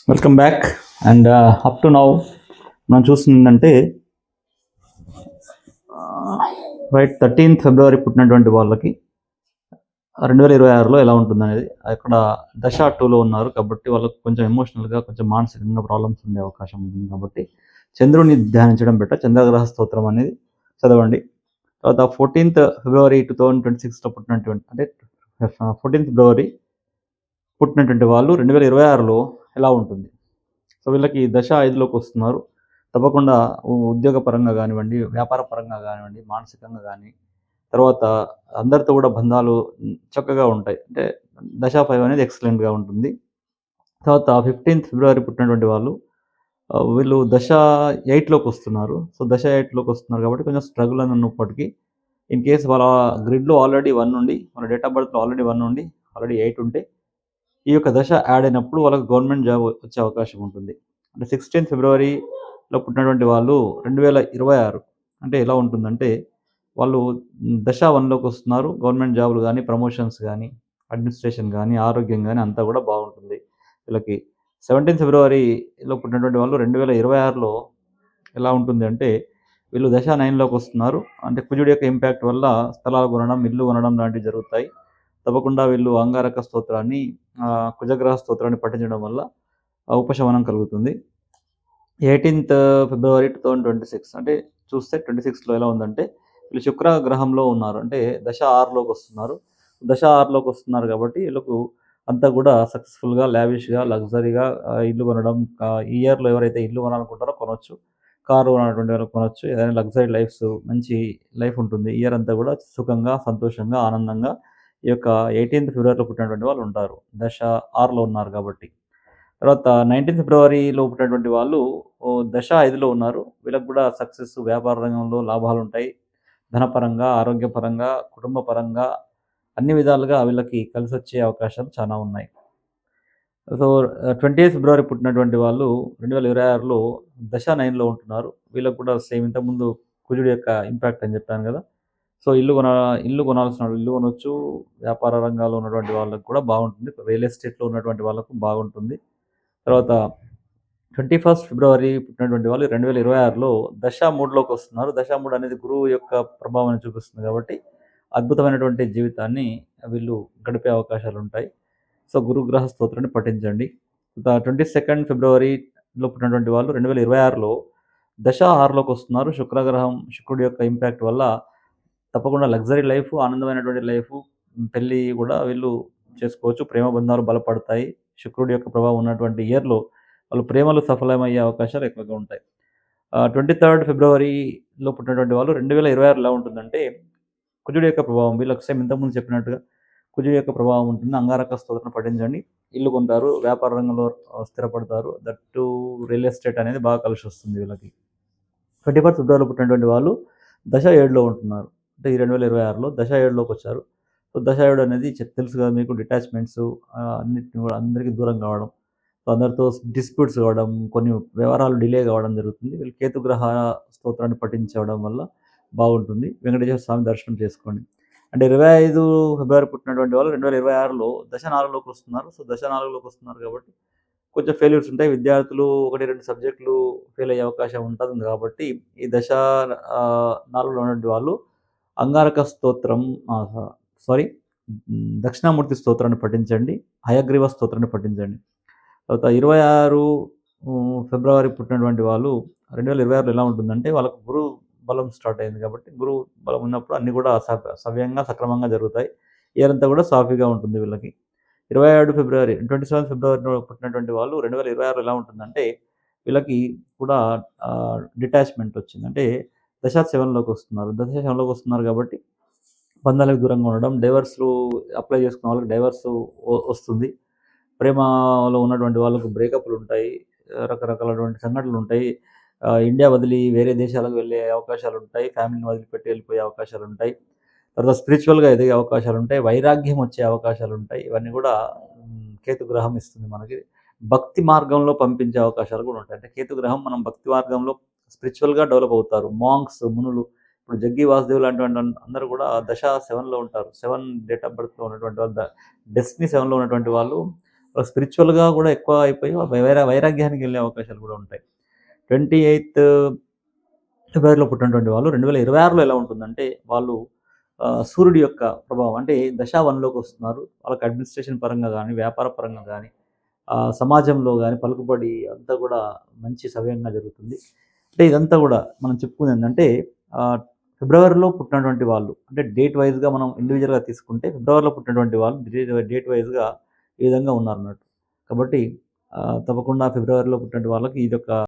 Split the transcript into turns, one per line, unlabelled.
Welcome back. And up to now మనం చూస్తుందంటే right 13th ఫిబ్రవరి పుట్టినటువంటి వాళ్ళకి 2026లో ఎలా ఉంటుంది అనేది అక్కడ దశ 2లో ఉన్నారు కాబట్టి వాళ్ళకి కొంచెం ఎమోషనల్గా కొంచెం మానసికంగా ప్రాబ్లమ్స్ ఉండే అవకాశం ఉంటుంది కాబట్టి చంద్రుని ధ్యానించడం బెటర్. చంద్రగ్రహ స్తోత్రం అనేది చదవండి. తర్వాత 14th ఫిబ్రవరి 2026లో పుట్టినటువంటి అంటే 14th ఫిబ్రవరి పుట్టినటువంటి వాళ్ళు 2026లో ఎలా ఉంటుంది. సో వీళ్ళకి దశ 5లోకి వస్తున్నారు. తప్పకుండా ఉద్యోగ పరంగా కానివ్వండి, వ్యాపార పరంగా కానివ్వండి, మానసికంగా కానీ, తర్వాత అందరితో కూడా బంధాలు చక్కగా ఉంటాయి. అంటే దశ 5 అనేది ఎక్సలెంట్‌గా ఉంటుంది. తర్వాత 15th ఫిబ్రవరి పుట్టినటువంటి వాళ్ళు వీళ్ళు దశ 8లోకి వస్తున్నారు. సో దశ 8లోకి వస్తున్నారు కాబట్టి కొంచెం స్ట్రగుల్ అని ఉన్నప్పటికీ ఇన్ కేస్ వాళ్ళ గ్రిడ్‌లో ఆల్రెడీ 1 ఉండి, వాళ్ళ డేట్ ఆఫ్ బర్త్‌లో ఆల్రెడీ 1 ఉండి, ఆల్రెడీ 8 ఉంటే ఈ యొక్క దశ యాడ్ అయినప్పుడు వాళ్ళకి గవర్నమెంట్ జాబ్ వచ్చే అవకాశం ఉంటుంది. అంటే 16th ఫిబ్రవరిలో పుట్టినటువంటి వాళ్ళు 2026 అంటే ఎలా ఉంటుందంటే వాళ్ళు దశ 1లోకి వస్తున్నారు. గవర్నమెంట్ జాబ్‌లు గానీ, ప్రమోషన్స్ గానీ, అడ్మినిస్ట్రేషన్ గానీ, ఆరోగ్యం గానీ అంతా కూడా బాగుంటుంది. వీళ్ళకి 17th ఫిబ్రవరిలో పుట్టినటువంటి వాళ్ళు 2026లో ఎలా ఉంటుంది అంటే వీళ్ళు దశ 9లోకి వస్తున్నారు. అంటే కుజుడి యొక్క ఇంపాక్ట్ వల్ల స్థలాలు కొనడం, ఇల్లు కొనడం లాంటివి జరుగుతాయి. తప్పకుండా వీళ్ళు అంగారక స్తోత్రాన్ని కుజగ్రహ స్తోత్రాన్ని పఠించడం వల్ల ఉపశమనం కలుగుతుంది. 18th ఫిబ్రవరి 2026 అంటే చూస్తే 26లో ఎలా ఉందంటే వీళ్ళు శుక్ర గ్రహంలో ఉన్నారు. అంటే దశ 6లోకి వస్తున్నారు. దశ 6లోకి వస్తున్నారు కాబట్టి వీళ్ళకు అంతా కూడా సక్సెస్‌ఫుల్‌గా, లావిష్‌గా, లగ్జరీగా ఇల్లు కొనడం, ఈ ఇయర్‌లో ఎవరైతే ఇల్లు కొనాలనుకుంటారో కొనొచ్చు. కారు కొనాలనుకునే వాళ్ళు కొనొచ్చు. ఏదైనా లగ్జరీ లైఫ్స్ మంచి లైఫ్ ఉంటుంది. ఇయర్ అంతా కూడా సుఖంగా, సంతోషంగా, ఆనందంగా ఈ యొక్క 18th ఫిబ్రవరిలో పుట్టినటువంటి వాళ్ళు ఉంటారు. దశ 6లో ఉన్నారు కాబట్టి. తర్వాత 19th ఫిబ్రవరిలో పుట్టినటువంటి వాళ్ళు దశ 5లో ఉన్నారు. వీళ్ళకి కూడా సక్సెస్ వ్యాపార రంగంలో లాభాలుంటాయి. ధనపరంగా, ఆరోగ్యపరంగా, కుటుంబ పరంగా అన్ని విధాలుగా వీళ్ళకి కలిసొచ్చే అవకాశాలు చాలా ఉన్నాయి. సో 20th ఫిబ్రవరి పుట్టినటువంటి వాళ్ళు 2026లో దశ 9లో ఉంటున్నారు. వీళ్ళకి కూడా సేమ్ ఇంతకుముందు కుజుడు యొక్క ఇంపాక్ట్ అని చెప్పాను కదా! సో ఇల్లు కొనాల్సిన వాళ్ళు ఇల్లు కొనొచ్చు. వ్యాపార రంగాల్లో ఉన్నటువంటి వాళ్ళకి కూడా బాగుంటుంది. రియల్ ఎస్టేట్‌లో ఉన్నటువంటి వాళ్ళకు బాగుంటుంది. తర్వాత 21st ఫిబ్రవరి పుట్టినటువంటి వాళ్ళు 2026లో దశ 3లోకి వస్తున్నారు. దశ 3 అనేది గురువు యొక్క ప్రభావాన్ని చూపిస్తుంది కాబట్టి అద్భుతమైనటువంటి జీవితాన్ని వీళ్ళు గడిపే అవకాశాలుంటాయి. సో గురుగ్రహ స్తోత్రాన్ని పఠించండి. 22nd ఫిబ్రవరిలో పుట్టినటువంటి వాళ్ళు 2026లో దశ 6లోకి వస్తున్నారు. శుక్రుడి యొక్క ఇంపాక్ట్ వల్ల తప్పకుండా లగ్జరీ లైఫ్, ఆనందమైనటువంటి లైఫ్, పెళ్లి కూడా వీళ్ళు చేసుకోవచ్చు. ప్రేమ బంధాలు బలపడతాయి. శుక్రుడి యొక్క ప్రభావం ఉన్నటువంటి ఇయర్‌లో వాళ్ళు ప్రేమలో సఫలమయ్యే అవకాశాలు ఎక్కువగా ఉంటాయి. 23rd ఫిబ్రవరిలో పుట్టినటువంటి వాళ్ళు 2026 ఎలా ఉంటుందంటే కుజుడి యొక్క ప్రభావం వీళ్ళకి సేమ్ ఇంతకుముందు చెప్పినట్టుగా కుజుడి యొక్క ప్రభావం ఉంటుంది. అంగారక స్తోత్రం పఠించండి. ఇల్లు కొంటారు. వ్యాపార రంగంలో స్థిరపడతారు. దట్ టూ రియల్ ఎస్టేట్ అనేది బాగా కలిసొస్తుంది వీళ్ళకి. 21st ఫిబ్రవరిలో పుట్టినటువంటి వాళ్ళు దశ 7లో ఉంటున్నారు. అంటే ఈ 2026లో దశ 7లోకి వచ్చారు. సో దశ 7 అనేది తెలుసు కదా మీకు డిటాచ్‌మెంట్స్ అన్నిటిని కూడా అందరికీ దూరం కావడం. సో అందరితో డిస్ప్యూట్స్ కావడం, కొన్ని వ్యవహారాలు డిలే కావడం జరుగుతుంది. వీళ్ళు కేతుగ్రహ స్తోత్రాన్ని పఠించడం వల్ల బాగుంటుంది. వెంకటేశ్వర స్వామి దర్శనం చేసుకోండి. అంటే 25 ఫిబ్రవరి పుట్టినటువంటి వాళ్ళు 2026లో దశ 4లోకి వస్తున్నారు. సో దశ 4లోకి వస్తున్నారు కాబట్టి కొంచెం ఫెయిల్యూర్స్ ఉంటాయి. విద్యార్థులు 1, 2 సబ్జెక్టులు ఫెయిల్ అయ్యే అవకాశం ఉంటుంది కాబట్టి ఈ దశ 4లో ఉన్నటువంటి వాళ్ళు అంగారక స్తోత్రం సారీ దక్షిణామూర్తి స్తోత్రాన్ని పఠించండి. హయగ్రీవ స్తోత్రాన్ని పఠించండి. తర్వాత 26 ఫిబ్రవరి పుట్టినటువంటి వాళ్ళు 2026లో ఎలా ఉంటుందంటే వాళ్ళకు గురు బలం స్టార్ట్ అయింది కాబట్టి గురువు బలం ఉన్నప్పుడు అన్నీ కూడా సవ్యంగా, సక్రమంగా జరుగుతాయి. ఇయర్ అంతా కూడా సాఫీగా ఉంటుంది వీళ్ళకి. 27 ఫిబ్రవరిలో పుట్టినటువంటి వాళ్ళు 2026లో ఎలా ఉంటుందంటే వీళ్ళకి కూడా డిటాచ్‌మెంట్ వచ్చింది. అంటే దశ 7లోకి వస్తున్నారు. దశ 7లోకి వస్తున్నారు కాబట్టి బంధాలకు దూరంగా ఉండడం, డైవర్స్‌లు అప్లై చేసుకున్న వాళ్ళకి డైవర్స్ వస్తుంది. ప్రేమలో ఉన్నటువంటి వాళ్ళకు బ్రేకప్‌లుంటాయి. రకరకాలటువంటి సంఘటనలుంటాయి. ఇండియా వదిలి వేరే దేశాలకు వెళ్ళే అవకాశాలుంటాయి. ఫ్యామిలీని వదిలిపెట్టి వెళ్ళిపోయే అవకాశాలుంటాయి. తర్వాత స్పిరిచువల్‌గా ఎదిగే అవకాశాలుంటాయి. వైరాగ్యం వచ్చే అవకాశాలుంటాయి. ఇవన్నీ కూడా కేతు గ్రహం ఇస్తుంది మనకి. భక్తి మార్గంలో పంపించే అవకాశాలు కూడా ఉంటాయి. అంటే కేతు గ్రహం మనం భక్తి మార్గంలో స్పిరిచువల్‌గా డెవలప్ అవుతారు. మాంక్స్, మునులు ఇప్పుడు జగ్గి వాసుదేవ్ లాంటి అందరూ కూడా దశ 7లో ఉంటారు. 7 డేట్ ఆఫ్ బర్త్‌లో ఉన్నటువంటి వాళ్ళు డెస్టినీ 7లో ఉన్నటువంటి వాళ్ళు స్పిరిచువల్‌గా కూడా ఎక్కువ అయిపోయి వైరాగ్యానికి వెళ్ళే అవకాశాలు కూడా ఉంటాయి. 28 ఫిబ్రవరిలో పుట్టినటువంటి వాళ్ళు 2026లో ఎలా ఉంటుందంటే, వాళ్ళు సూర్యుడి యొక్క ప్రభావం అంటే దశ 1లోకి వస్తున్నారు. వాళ్ళకి అడ్మినిస్ట్రేషన్ పరంగా గాని, వ్యాపార పరంగా గాని, సమాజంలో గాని పలుకుబడి అంతా కూడా మంచి సవ్యంగా జరుగుతుంది. అంటే ఇదంతా కూడా మనం చెప్పుకునేదేంటంటే ఆహ్, ఫిబ్రవరిలో పుట్టినటువంటి వాళ్ళు అంటే డేట్ వైస్‌గా మనం ఇండివిడ్యువల్‌గా తీసుకుంటే ఫిబ్రవరిలో పుట్టినటువంటి వాళ్ళు డేట్ వైస్‌గా ఈ విధంగా ఉన్నారన్నట్టు. కాబట్టి తప్పకుండా ఫిబ్రవరిలో పుట్టినటువంటి వాళ్ళకి ఇదొక